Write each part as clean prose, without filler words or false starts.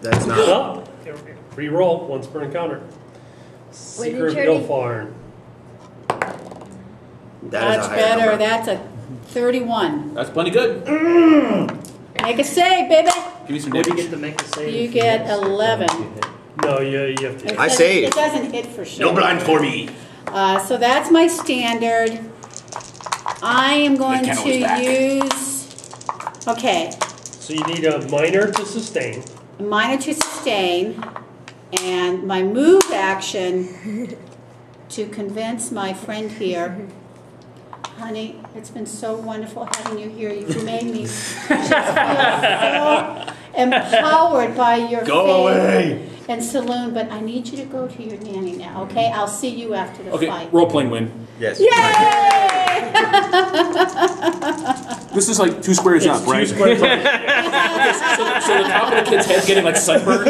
That's not. Oh, re-roll once per encounter. Secret Hill Farm. That's better. That's a 31. That's plenty good. Make a save, baby. Give me some Maybe damage. get to make a save. You get 11. No, you have to. I save. It doesn't hit for sure. No blind for me. So that's my standard. I am going to use. Okay. So you need a minor to sustain. A minor to sustain, and my move action to convince my friend here. Honey, it's been so wonderful having you here. You've made me just feel so empowered by your faith and saloon. But I need you to go to your nanny now, okay? I'll see you after the fight. Role-playing win. Yes. Yay! This is like 2 squares up, right? 2 squares up. So the top of the kid's head getting like sunburned.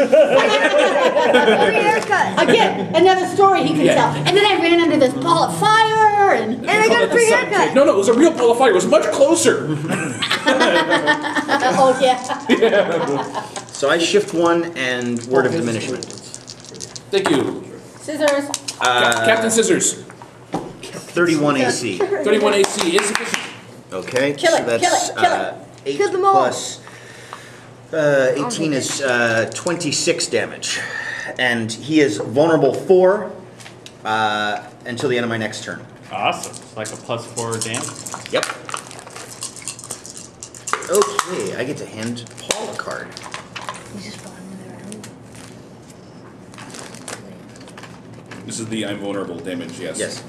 Again, another story he could tell. And then I ran under this ball of fire, and I got a free haircut. No, it was a real ball of fire. It was much closer. oh yeah. So I shift 1 and word of diminishment. Thank you. Scissors. Captain Scissors. 31 AC. 31 AC is sufficient. Okay, Kill so it, that's kill it. 8 Kill them all. plus 18 is 26 damage. And he is vulnerable 4 until the end of my next turn. Awesome. It's like a +4 damage. Yep. Okay, I get to hand Paul a card. This is the I'm vulnerable damage, yes. Yes.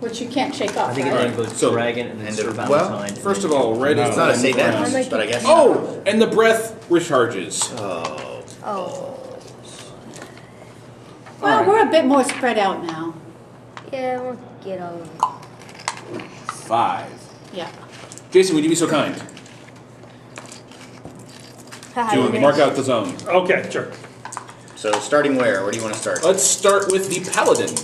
Which you can't shake off, I think right? it includes So- dragon and then Sir well, Valentine. First of all, red is It's not a save damage, but I guess. Oh, and the breath recharges. Oh. Well, we're a bit more spread out now. Yeah, we'll get all of them. 5. Yeah. Jason, would you be so kind to mark out the zone? Okay, sure. So starting where? Where do you want to start? Let's start with the paladin.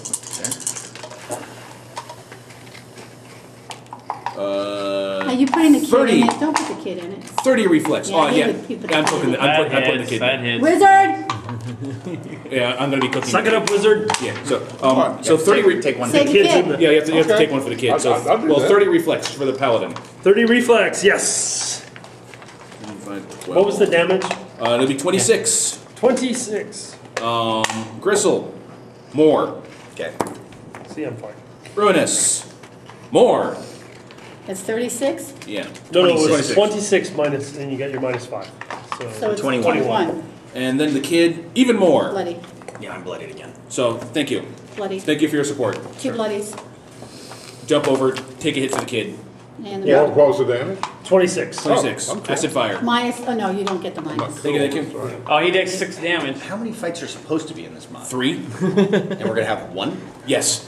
Are you putting the kid 30. in it? Don't put the kid in it. 30 reflex. Yeah, oh, he yeah. would- he would- I'm putting the kid. That hits. Wizard! Yeah, I'm going to be cooking. Suck it up, wizard. Yeah, so 30 take one. Save the Kids kid. in the- Yeah, you have to take one for the kid. So, I'll do well, that. 30 reflex for the paladin. 30 reflex, yes. What was the damage? It'll be 26. 26. Gristle. More. Okay. See, I'm fine. Ruinous. More. That's 36? Yeah. No, it was 26. 26 minus, and you get your -5. So it's 21. 21. And then the kid, even more. Bloody. Yeah, I'm bloodied again. So, thank you. Bloody. Thank you for your support. 2 bloodies. Jump over, take a hit for the kid. And the What was the damage? 26. 26. okay. Acid fire. minus, oh no, you don't get the minus. Thank you. Oh, he takes 6 damage. How many fights are supposed to be in this mod? 3. And we're gonna have 1? Yes.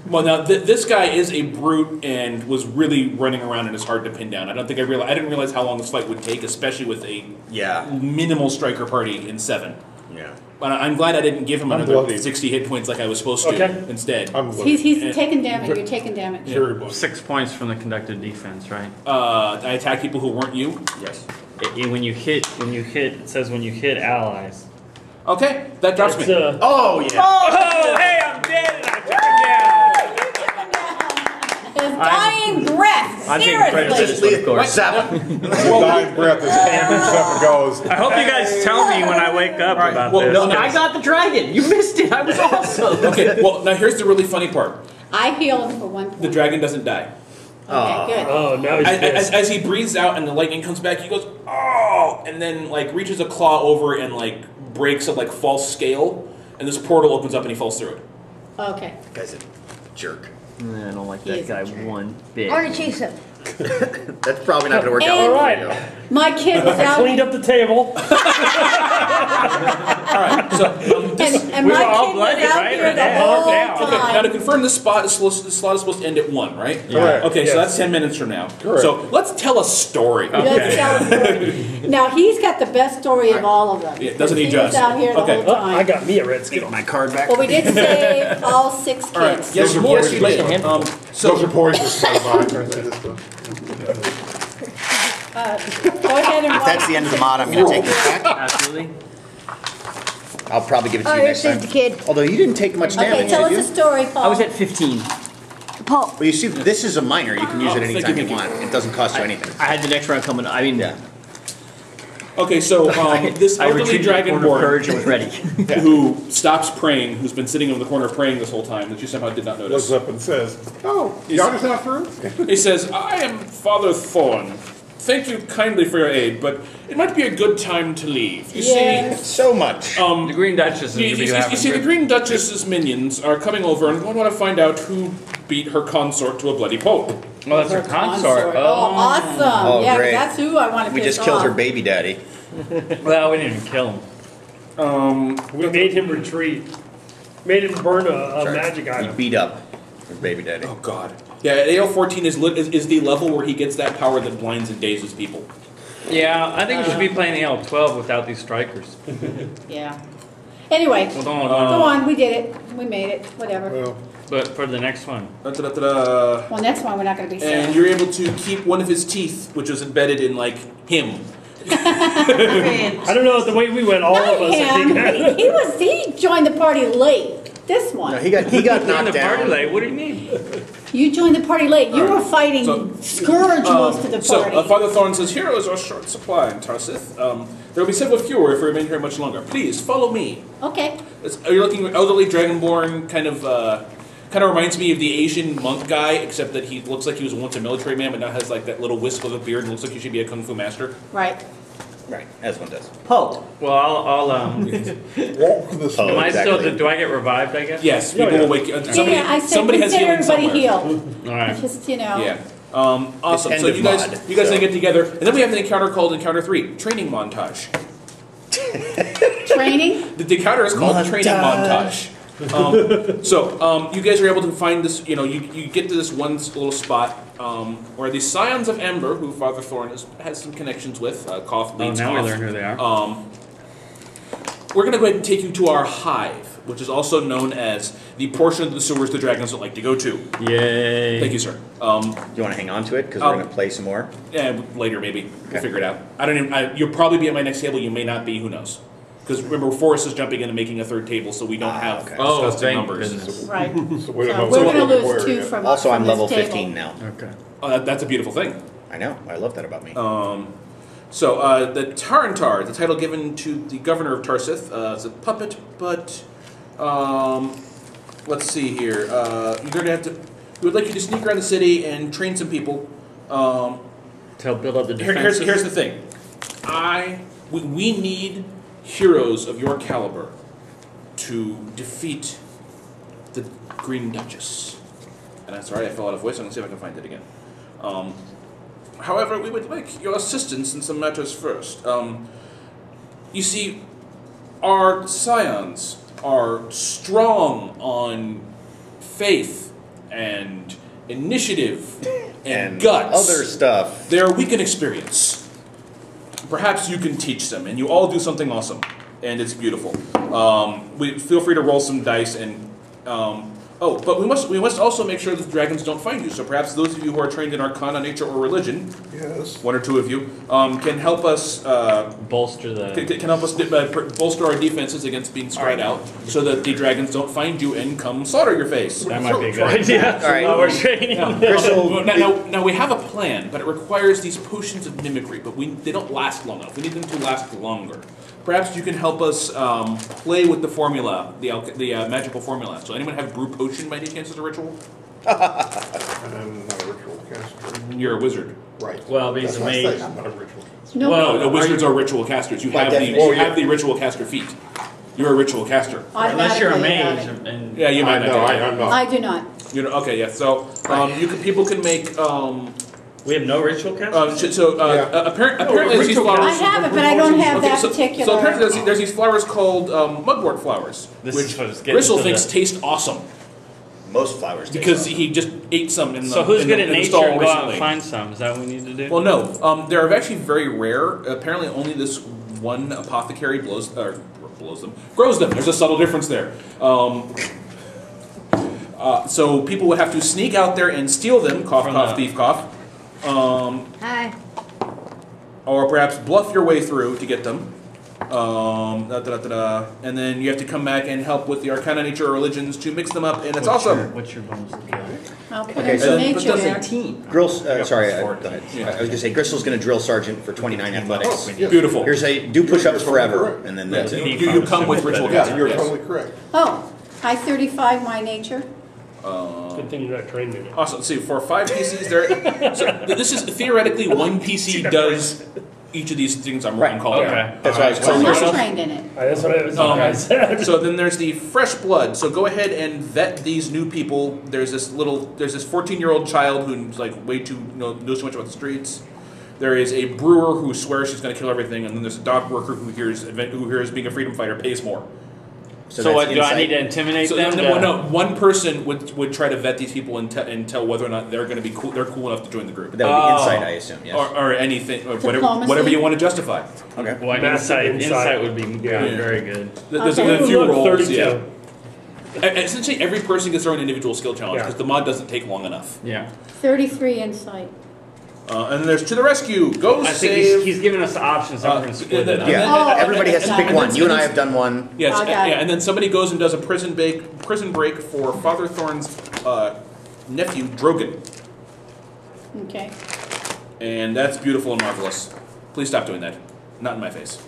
Well, now this guy is a brute and was really running around and is hard to pin down. I didn't realize how long this fight would take, especially with a minimal striker party in 7. Yeah. But I'm glad I didn't give him another bloodied. 60 hit points like I was supposed to instead. He's taking damage, you're taking damage. Very bloody. 6 points from the conducted defense, right? I attack people who weren't you. Yes. When you hit, it says when you hit allies. Okay, that drops me. Oh, yeah. Oh, hey, I'm dead and I took him down. His dying breath, I'm taking credit for this seriously. one, of course. Dying breath is Cambridge up and goes. I hope you guys tell me when I wake up about this. No, I got the dragon. You missed it. I was awesome. Okay, well, now here's the really funny part. I heal him for 1 point. The dragon doesn't die. Okay, good. Oh, now he's pissed. As he breathes out and the lightning comes back, he goes, oh, and then like reaches a claw over and like breaks a like false scale, and this portal opens up and he falls through it. Okay. Guy's a jerk. I don't like He that is a guy jerk. one bit. I want to chase him. That's probably not gonna work out. And- All right. My kid was I out. cleaned up the table. Alright, so And We my were all kid was blooded, out right? here the Yeah. whole Yeah. okay, now to time. confirm the slot is supposed to end at 1, right? Correct. Okay, Yes. so that's 10 minutes from now. Correct. So let's tell a story. Let's tell a story. Now he's got the best story of all of them. Yeah, doesn't he He just? was out here the Okay. whole Oh, I time. got me a red skin. Get my card back. Well, we did save all 6 kids. Alright, yes, Those are yes, you poisonous. did. Those So, are poisonous. Go ahead and If that's the end of the mod, I'm gonna take this back. Really? I'll probably give it to Oh, you next here's time. the kid. Although you didn't take much damage, Okay, tell us did a you? story, Paul. I was at 15. Paul. Well, you see, this is a minor. You can use it Oh, anytime thank you you. want. It doesn't cost you anything. I had the next round coming. I mean, Yeah. Okay, so this I elderly retrieved the corner of courage dragonborn and was ready. who stops praying, who's been sitting in the corner praying this whole time, that you somehow did not notice. Looks up and says, "Oh, y'all just not through?" He says, I am Father Thorn. Thank you kindly for your aid, but it might be a good time to leave. You Yes. So much. see, The Green Duchess is you, going to be you having see, the Green Duchess's minions are coming over and want to find out who beat her consort to a bloody pulp. Oh, that's her consort. Oh, awesome. Oh, yeah, 'cause great. that's who I want to We piss just killed her off. baby daddy. Well, we didn't even kill him. We made him retreat. Made him burn a magic He item. beat up her baby daddy. Oh, God. Yeah, AL-14 is the level where he gets that power that blinds and dazes people. Yeah, I think we should be playing AL-12 without these strikers. Yeah. Anyway, Well, go don't, on. We did it. We made it. Whatever. Well, but for the next one. Da-da-da-da. Well, next one we're not going to be And sad. you're able to keep one of his teeth, which was embedded in, like, him. I don't know, the way we went, all of us, I Him. think. He joined the party late. This one. No, he got In knocked the party down. late, what do you mean? You joined the party late. You were fighting So- Scourge most of the party. So, Father Thorn says, heroes are short supply in Tarsith. There will be several fewer if we remain here much longer. Please, follow me. Okay. You're looking at elderly dragonborn, kind of reminds me of the Asian monk guy, except that he looks like he was once a military man, but now has like that little wisp of a beard and looks like he should be a kung fu master. Right. Right, as one does. Poe. Well, I'll walk this Oh, am I exactly. still, do I get revived, I guess? Yes, people yeah. will wake you. Somebody, Yeah, I said somebody has consider healing everybody somewhere. healed. All right. Just, you know. Yeah. Awesome. End So of you guys mod, then so. get together, and then we have an encounter called Encounter 3, Training Montage. Training. The encounter is called Training Montage. You guys are able to find this, you get to this one little spot where the Scions of Ember, who Father Thorn has some connections with, Koth Oh, leads now we Koth. learn who they are. We're going to go ahead and take you to our hive, which is also known as the portion of the sewers the dragons don't like to go to. Yay. Thank you, sir. Do you want to hang on to it? Because we're going to play some more. Yeah, later maybe. We'll figure it out. You'll probably be at my next table. You may not be. Who knows? Because remember, Forrest is jumping in and making a third table, so we don't have okay. Oh, disgusting thank numbers. goodness. Right. So we don't So know we're what going to we're lose two wearing. from Also, I'm from level this table. 15 now. Okay. Oh, that's a beautiful thing. I know. I love that about me. The Tarantar, the title given to the governor of Tarsith, is a puppet, but let's see here. You're going to have to. We would like you to sneak around the city and train some people. To help build up the Here's defenses. the thing. We need heroes of your caliber to defeat the Green Duchess. And I'm sorry, I fell out of voice. I'm going to see if I can find it again. However, we would like your assistance in some matters first. You see, our scions are strong on faith and initiative and guts. Other stuff. They're weak in experience. Perhaps you can teach them, and you all do something awesome, and it's beautiful. We feel free to roll some dice, and but we must also make sure that the dragons don't find you. So perhaps those of you who are trained in Arcana, Nature, or Religion, Yes. one or two of you, can help us Bolster the... can help us bolster our defenses against being spread out, so that the dragons don't find you and come slaughter your face. That might be a good idea. All right. While we're training. Now we have a plan, but it requires these potions of mimicry, but they don't last long enough. We need them to last longer. Perhaps you can help us play with the formula, the magical formula. So anyone have brew potion by any chance as a ritual? I'm not a ritual caster. You're a wizard. Right. Well, he's That's a what I mage. say, I'm not a ritual caster. No, Well, No, wizards are ritual casters. You By have definition. you have the ritual caster feat. You're a ritual caster. Unless you're a automatically mage. And Yeah, you might No, not. I'm not. I do not. Okay, yeah. So people can make. we have no ritual cast? Apparently these ritual I flowers. have it, but I don't have that particular. So apparently there's these flowers called mugwort flowers, This is which what it's getting Gristle to thinks the- taste awesome Most flowers. taste because awesome. he just ate some in the So who's in good the, at in the nature stall and go out recently. and find some? Is that what we need to do? Well, no. They're actually very rare. Apparently, only this one apothecary grows them. There's a subtle difference there. So people would have to sneak out there and steal them. Cough, From cough, the- thief, cough. Hi. Or perhaps bluff your way through to get them. And then you have to come back and help with the Arcana, Nature, or Religions to mix them up, and it's awesome. What's your bonus? I'll put Okay, in so- nature there. 18. Grill's, sorry, go ahead. Yeah. I was gonna say Gristle's gonna drill sergeant for 29 athletics. Beautiful. Here's a do push-ups forever, and then that's it. You come with ritual Yeah, casting. you're Yes. totally correct. Oh, I 35 my nature. Good thing you're not trained in it. Awesome. See, for 5 PCs, this is theoretically one PC does each of these things I'm Right. calling out. Okay. That's what I was I'm telling not myself. trained in it. That's what I said. So then there's the fresh blood. So go ahead and vet these new people. There's this 14-year-old child who's like way too knows too much about the streets. There is a brewer who swears she's going to kill everything, and then there's a dock worker who hears being a freedom fighter pays more. So that's what, do I insight. need to intimidate So them? no, one person would try to vet these people and tell whether or not they're going to be cool. They're cool enough to join the group, That would be insight, I assume. Yes. or anything, or Diplomacy? whatever you want to justify. Okay. Well, Massive insight insight. would be very good. There's Okay. a few Look, rolls. 32. Yeah. Essentially, every person gets their own individual skill challenge Yeah. because the mod doesn't take long enough. Yeah. 33 insight. And then there's to the rescue. Go I think save. he's giving us the options. So we're going to split it up. Yeah, Oh, everybody has to okay. pick one. You and I have done one. Yes, I got it. and then somebody goes and does a prison break for Father Thorn's nephew Drogon, Okay. and that's beautiful and marvelous. Please stop doing that. Not in my face.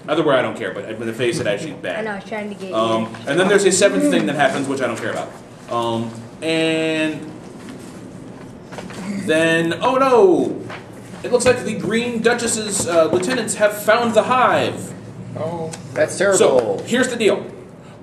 Either way, I don't care, but in the face, it actually I know, bad. I was trying to get you. And then there's a 7th thing that happens, which I don't care about. And then, oh no! It looks like the Green Duchess's lieutenants have found the hive. Oh, That's terrible. So here's the deal: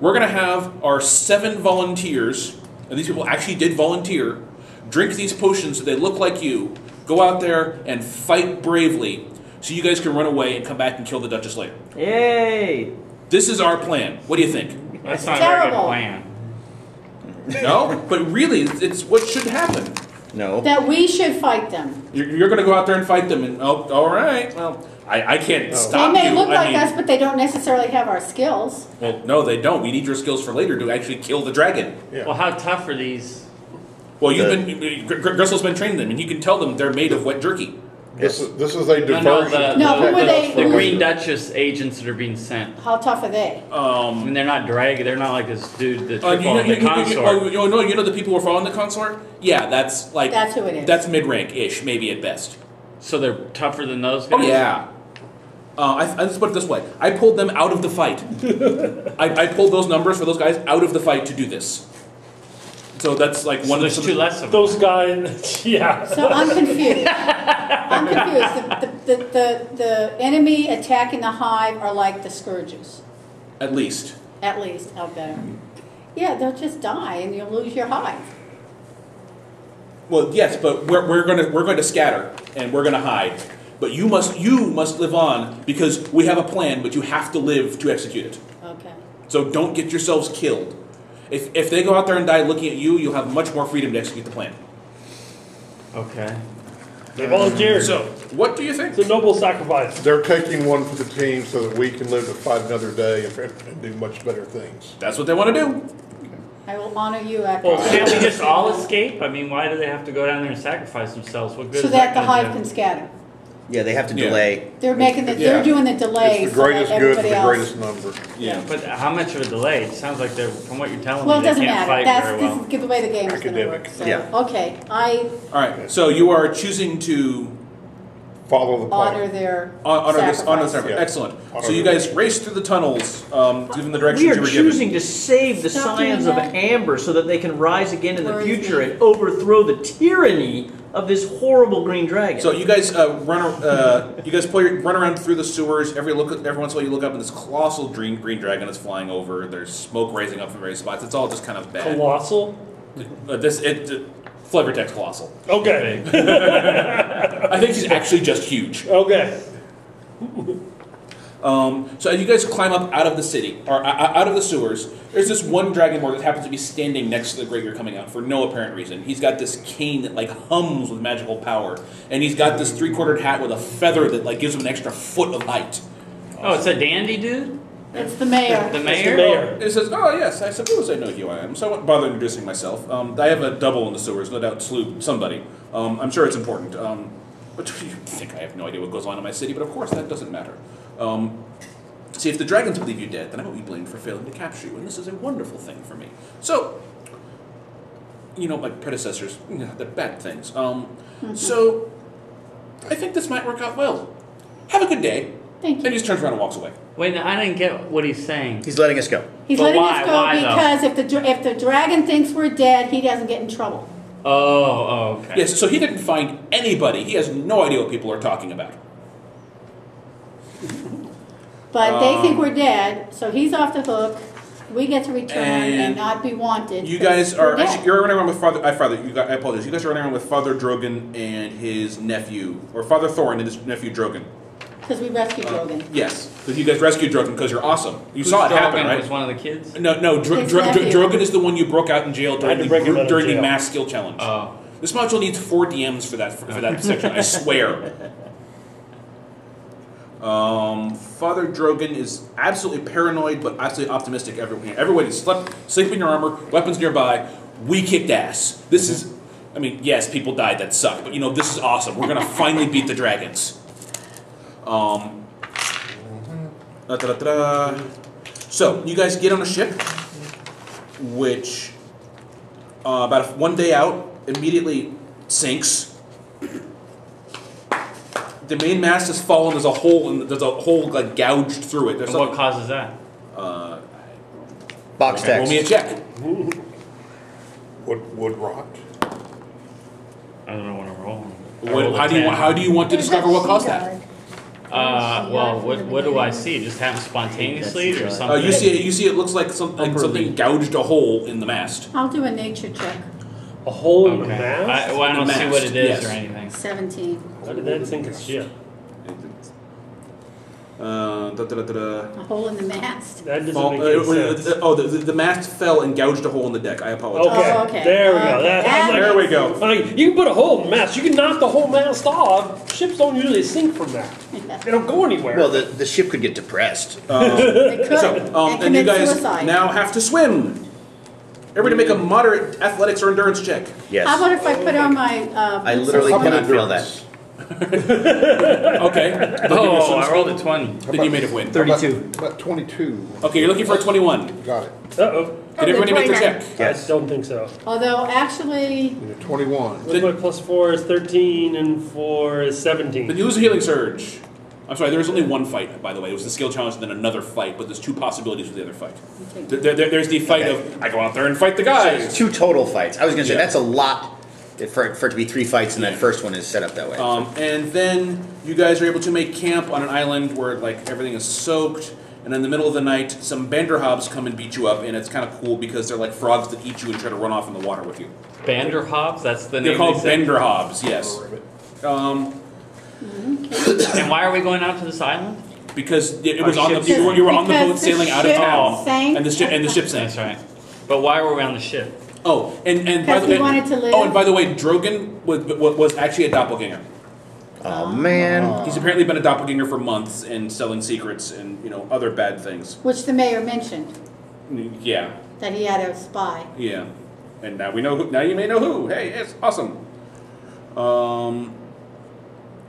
we're gonna have our 7 volunteers, and these people actually did volunteer. Drink these potions so they look like you. Go out there and fight bravely, so you guys can run away and come back and kill the Duchess later. Yay! This is our plan. What do you think? That's not a very good Terrible. plan. No, but really, it's what should happen. No. That we should fight them. You're going to go out there and fight them, and oh, all right. Well, I can't They stop may you. look I like mean, us, but they don't necessarily have our skills. well, no, they don't. We need your skills for later to actually kill the dragon. Well, how tough are these? Well, Gristle's been training them, and you can tell them they're made of wet jerky. this is a No, diversion. No, who were they? The who- Green Duchess agents that are being sent. How tough are they? I mean, they're not they're not like this dude that You followed the consort. you know the people who are following the consort? Yeah, that's like That's who it is. That's mid-rank-ish, maybe at best. So they're tougher than those guys? Oh yeah. Let's put it this way: I pulled them out of the fight. I pulled those numbers for those guys out of the fight to do this. So that's like So one. there's 2 less of them. Those guys, yeah. So I'm confused. I'm confused. The enemy attacking the hive are like the scourges, At least. at least. How better? Yeah, they'll just die and you'll lose your hive. Well, yes, but we're going to scatter and we're going to hide. But you must live on because we have a plan. But you have to live to execute it. Okay. So don't get yourselves killed. If they go out there and die looking at you, you'll have much more freedom to execute the plan. Okay. They volunteered. So, what do you think? It's a noble sacrifice. They're taking one for the team so that we can live to fight another day and do much better things. That's what they want to do. I will honor you after. Well, can't we just all escape? I mean, why do they have to go down there and sacrifice themselves? What good So is that the gonna hive do? can scatter. Yeah, they have to Yeah. delay. They're making they're doing the delay It's the so greatest that good for everybody the else. greatest number. Yeah. But how much of a delay? It sounds like they're, from what you're telling Well, it me, they doesn't can't matter. fight That's very well. this is the way the game is going to work. Academic. So, Yeah. okay, I All right. So you are choosing to Follow the plan. honor their honor this sacrifice. sacrifice. Yeah. Excellent. Honor So you the- guys race through the tunnels, given the directions We you are were given. choosing to save the Stop Scions doing of that. Amber so that they can rise again in the Where is future he? and overthrow the tyranny of this horrible green dragon. So you guys run around through the sewers. Every once in a while you look up and this colossal green dragon is flying over. There's smoke rising up from various spots. It's all just kind of bad. Colossal? Flavor text colossal. Okay. I think she's actually just huge. Okay. So as you guys climb up out of the city, or out of the sewers, there's this one dragonborn that happens to be standing next to the grate you're coming out for no apparent reason. He's got this cane that like hums with magical power, and he's got this 3/4 hat with a feather that like gives him an extra foot of height. Oh, it's a dandy dude? It's the mayor. The It's mayor? the mayor. It says, "Oh yes, I suppose I know who I am, so I won't bother introducing myself. I have a double in the sewers, no doubt slew somebody. I'm sure it's important. But you think I have no idea what goes on in my city, but of course that doesn't matter. See, if the dragons believe you dead, then I won't be blamed for failing to capture you, and this is a wonderful thing for me. So, you know, my predecessors, they're bad things. So, I think this might work out well. Have a good day. Thank you. Then he just turns around and walks away. Wait, no, I didn't get what he's saying. He's letting us go. He's But letting why? us go Why, though? because if the dragon thinks we're dead, he doesn't get in trouble. Oh, okay. Yes, so he didn't find anybody. He has no idea what people are talking about. But they think we're dead, so he's off the hook. We get to return and And not be wanted. You guys 'cause we're are dead. actually, you're running around with Father. I apologize. You guys are running around with Father Drogon and his nephew, or Father Thorin and his nephew Drogon. Because we rescued Drogon. Yes, because you guys rescued Drogon because you're awesome. You Who's saw it happen, Drogon? right? Was one of the kids? No, His nephew. Drogon is the one you broke out in jail I had to break him out of during the jail. mass skill challenge. Oh. This module needs 4 DMs for that section. I swear. Father Drogon is absolutely paranoid, but absolutely optimistic. Everybody sleep in your armor, weapons nearby. We kicked ass. This is, I mean, yes, people died. That sucked, but you know, this is awesome. We're gonna finally beat the dragons. So you guys get on a ship, which about 1 day out immediately sinks. The main mast has fallen. There's a hole like gouged through it. There's And what causes that? Box roll text. me a check. Wood rot. I don't know what I'm rolling. How do you want to discover what caused that? Well, what do I see? It just happens spontaneously or something? You see. It looks like something gouged a hole in the mast. I'll do a nature check. A hole in the Okay. mast? I don't The see what mast, it is yes. or anything. 17. How did that sink its ship? A hole in the mast. That doesn't make any sense. The mast fell and gouged a hole in the deck. I apologize. Okay. Oh, okay. There we go. Okay. I'm like, There we go. I mean, you can put a hole in the mast. You can knock the whole mast off. Ships don't usually sink from that. They don't go anywhere. Well, the ship could get depressed. They could. And you commit guys suicide. now have to swim. Everybody make a moderate athletics or endurance check. Yes. How about if I put on my... I literally How about cannot feel endurance? that. Okay. Oh, I rolled a 20. Then you made it win. 32. About 22. Okay, you're looking for a 21. Got it. Uh-oh. Did everybody make their check? Yes. I don't think so. Although, actually, And a 21. What's my plus 4 is 13 and 4 is 17. Then you lose a healing surge. I'm sorry, there was only one fight, by the way. It was the skill challenge and then another fight, but there's 2 possibilities for the other fight. There's the fight of, I go out there and fight the guys. 2 total fights. I was going to say, Yeah. that's a lot for it to be 3 fights, and that first one is set up that way. And then you guys are able to make camp on an island where like everything is soaked, and in the middle of the night, some Banderhobbs come and beat you up, and it's kind of cool because they're like frogs that eat you and try to run off in the water with you. Banderhobbs? That's the They're name called they said? Banderhobbs, yes. And why are we going out to this island? Because it was Our on the ship's- you were on the Because boat the sailing out of ship town, sank. and the ship sank. That's right. But why were we on the ship? Oh, and by Because the he way, wanted to live. oh, and by the way, Drogon was actually a doppelganger. Oh, man. He's apparently been a doppelganger for months and selling secrets and other bad things. which the mayor mentioned, Yeah, that he had a spy. yeah, and now we know. Now you may know who. Hey, it's awesome.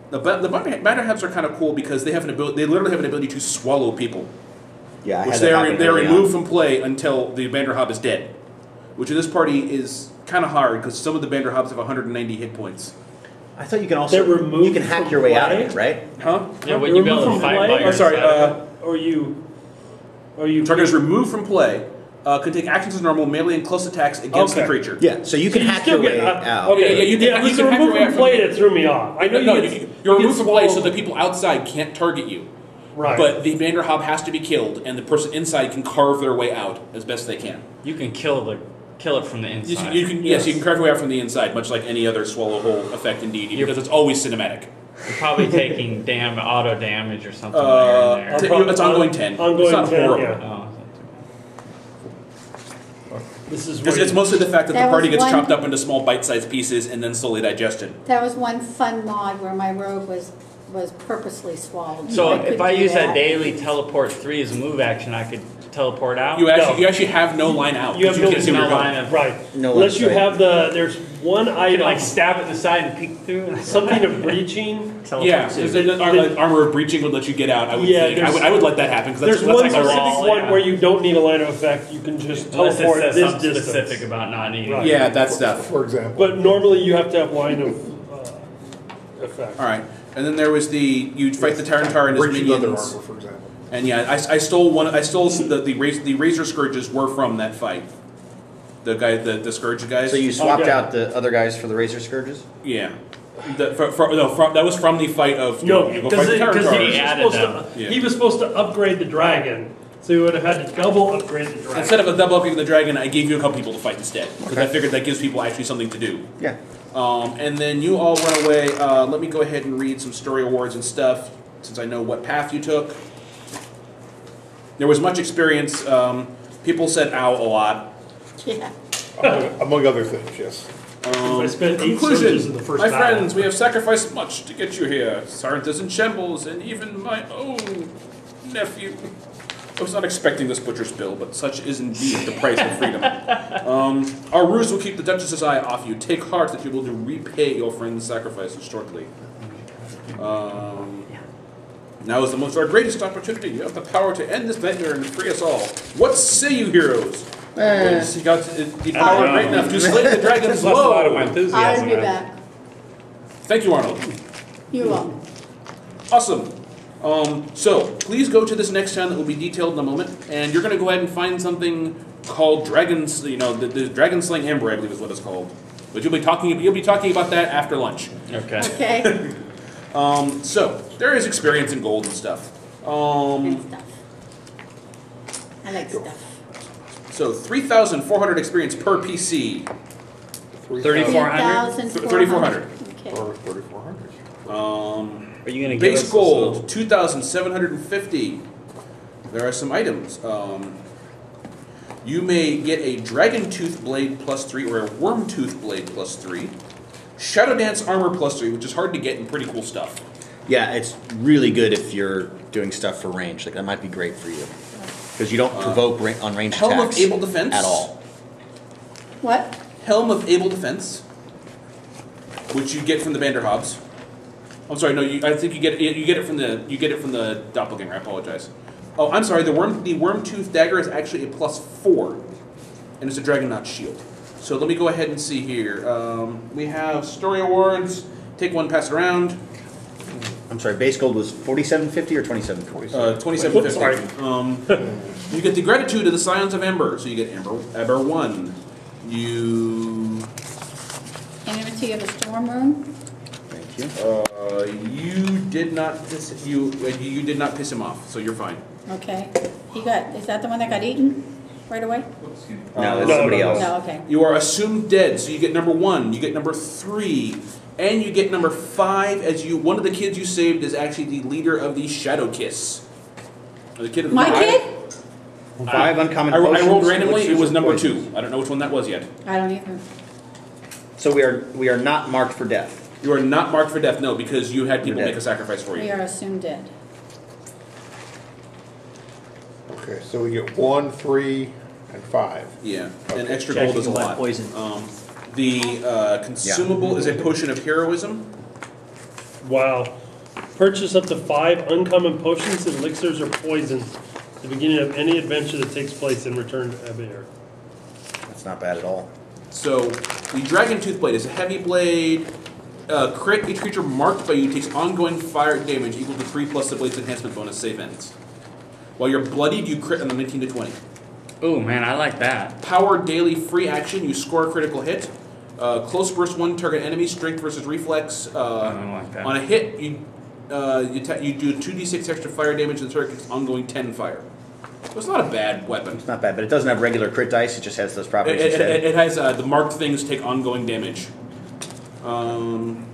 The Bannerhabs are kind of cool because they have an ability. They literally have an ability to swallow people, Yeah, I which had that happen they're early removed on. from play until the Banderhob is dead. Which in this party is kind of hard because some of the Banderhobs have 190 hit points. I thought you can also They're removed you can hack from your way out of play? it, right? Huh? Yeah, would you be able to Removed from fight play? by Or yourself? sorry, Or you Target is removed from play. Can take actions as normal, melee and close attacks against the Okay. creature. Yeah, so you can you hack still your get way out. Okay, Yeah, you can it was hack removed your way out from from play the- that threw me off. I know No, you you're get removed from play so swallowed. that people outside can't target you. Right. But the Banderhob has to be killed, and the person inside can carve their way out as best they can. You can kill it from the inside. You can you can carve your way out from the inside, much like any other swallow hole effect in D&D, because it's always cinematic. You're probably taking auto damage or something there and there. It's ongoing 10. Ongoing It's not 10, horrible. yeah. Oh, This is where It's mostly the fact that That the party was gets one- chopped up into small bite-sized pieces and then slowly digested. That was one fun mod where my rogue was purposely swallowed. so I could if I do use that daily teleport 3 as a move action, I could teleport out? You actually, No. you actually have no line out. You have no, can't see where you're going. line of right. No Unless you line of have there's one You can item, like stab at the side and peek through. something of breaching. Yeah, because armor of breaching would let you get out. I would think. I would let that happen because There's that's one like a specific wall, one yeah. where you don't need a line of effect. You can just Unless it teleport says this something distance. specific about not needing. Right. yeah, that stuff. For example. But normally you have to have line of effect. All right, and then there was you fight the Tarantar and his Breaching other minions. armor, for example. And yeah, I stole one. I stole the Razor Scourges were from that fight. The guy, the Scourge guys. So you swapped Okay. out the other guys for the Razor Scourges? Yeah. That was from the fight of No, you go fight the because Tarantar. he added them. Yeah. he was supposed to upgrade the dragon, so he would have had to double upgrade the dragon. Instead of a double upgrading the dragon, I gave you a couple people to fight instead because I figured that gives people actually something to do. Yeah. And then you all went away. Let me go ahead and read some story awards and stuff since I know what path you took. There was much experience. People said "ow" a lot. Yeah. Among other things, yes. I spent 8 surges Conclusion, in the first my battle. friends, we have sacrificed much to get you here. Sarent is in shambles, and even my own nephew. I was not expecting this butcher's bill, but such is indeed the price of freedom. Our ruse will keep the Duchess's eye off you. Take heart that you will repay your friend's sacrifices shortly. Now is our greatest opportunity. You have the power to end this nightmare and free us all. What say you, heroes? He got the power great enough to slay the dragon's Lost a lot of my low. enthusiasm. I'll be there. back. Thank you, Arnold. You're welcome. Awesome. So, please go to this next town that will be detailed in a moment, and you're going to go ahead and find something called Dragons. The Dragon Slaying Amber, I believe, is what it's called. But you'll be talking about that after lunch. Okay. Okay. So there is experience in gold and stuff. Good stuff. I like stuff. So 3,400 experience per PC. 3,400? 3,400. Okay. Or 3,400. Are you going to give us Base gold 2,750. There are some items. You may get a Dragon Tooth Blade +3 or a Worm Tooth Blade +3. Shadow Dance Armor +3, which is hard to get and pretty cool stuff. Yeah, it's really good if you're doing stuff for range. Like that might be great for you because you don't provoke on range Helm of attacks Able Defense at all. What? Helm of Able Defense, which you get from the Vanderhobbs. I'm sorry, no, I think you get it from the Doppelganger. I apologize. Oh, I'm sorry. The Worm Tooth Dagger is actually a +4, and it's a Dragon Knot Shield. So let me go ahead and see here. We have story awards. Take one, pass it around. I'm sorry, base gold was 4750 or 2750? 2750. You get the gratitude of the Scions of Ember. So you get ABER4-1. You Enmity of a storm rune? Thank you. you did not piss him off, so you're fine. Okay. Is that the one that got eaten right away? No, that's no, somebody no, else. No, okay. You are assumed dead, so you get number 1, you get number 3, and you get number 5 as one of the kids you saved is actually the leader of the Shadow Kiss. The kid My kid? 5 uncommon I potions. rolled randomly, which it was number poisons. 2. I don't know which one that was yet. I don't either. So we are not marked for death. You are not marked for death, no, because you had people You're make dead. a sacrifice for We you. are assumed dead. Okay, so we get 1, 3, and 5. Yeah, and Okay. extra Checking gold is a lead lot. poison. The consumable is a potion of heroism. Wow. Purchase up to 5 uncommon potions, elixirs, or poisons at the beginning of any adventure that takes place in Returned Abeir. That's not bad at all. So, the Dragon Tooth Blade is a heavy blade. Crit, each creature marked by you takes ongoing fire damage equal to 3 plus the blade's enhancement bonus save ends. While you're bloodied, you crit on the 19 to 20. Oh man, I like that. Power daily free action, you score a critical hit. Close burst 1, target enemy, strength versus reflex. I don't like that. On a hit, you do 2d6 extra fire damage and the target gets ongoing 10 fire. So it's not a bad weapon. It's not bad, but it doesn't have regular crit dice. It just has those properties instead. It has the marked things take ongoing damage. Helm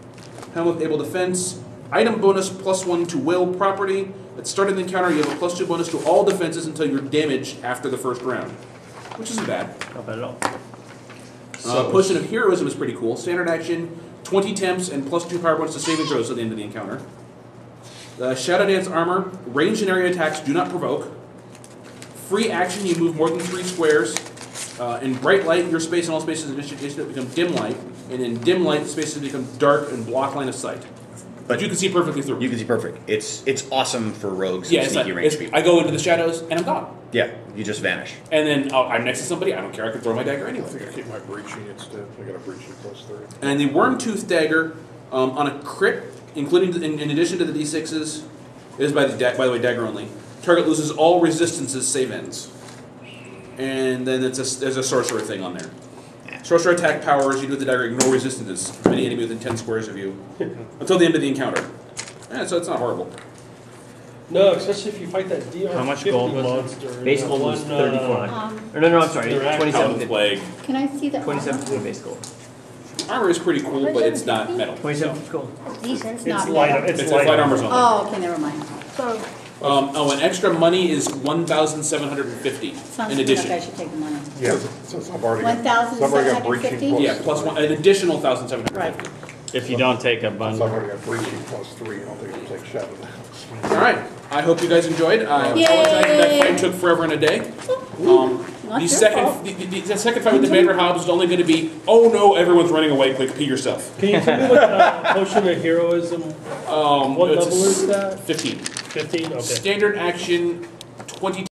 of Able Defense. Item bonus +1 to will property. At start of the encounter, you have a +2 bonus to all defenses until you're damaged after the first round. Which isn't bad. Not bad at all. Potion of Heroism is pretty cool. Standard action, 20 temps, and +2 power points to saving throws at the end of the encounter. Shadow Dance Armor. Ranged and area attacks do not provoke. Free action, you move more than 3 squares. In bright light, your space and all spaces in initiative become dim light, and in dim light, spaces become dark and block line of sight. But you can see perfectly through. You can see perfect. It's awesome for rogues Yeah, and it's sneaky not, range people. I go into the shadows and I'm gone. Yeah, you just vanish. And then I'm next to somebody. I don't care. I can throw my dagger I anywhere. think I keep my breaching instead. I got a breaching +3. And the Wormtooth dagger on a crit, including in addition to the d6s, it is by the way dagger only. Target loses all resistances save ends. And then there's a sorcerer thing on there. Sorcerer attack powers, you do with the dagger, ignore resistances from any enemy within 10 squares of you until the end of the encounter. Yeah, so it's not horrible. No, especially if you fight that DR How much 50 gold was it? monster. Base in gold that was one, 3,400. No, I'm sorry, They're active. Out of the 2750. plague. Can I see that? 2750 base gold. Armor is pretty cool, but it's not metal. 2750 gold. Decent. It's not light. metal. It's Light light. armor's only. Oh, okay, never mind. And extra money is 1,750 Sounds in like addition. I should take the money. Yeah, since I've already got breaching 1,750? Yeah, plus one, an additional 1,750. Right. If you don't take a I've bundle. already got breaching +3. I don't think it'll take shadow. All right. I hope you guys enjoyed. I Yay! apologize that fight took forever and a day. Not The your second, fault. the second fight with the Banner Hobbs is only going to be, oh no, everyone's running away. Quick, pee yourself. Can you tell me what potion of heroism? What It's level is that? 15. 15. Okay. Standard action 20.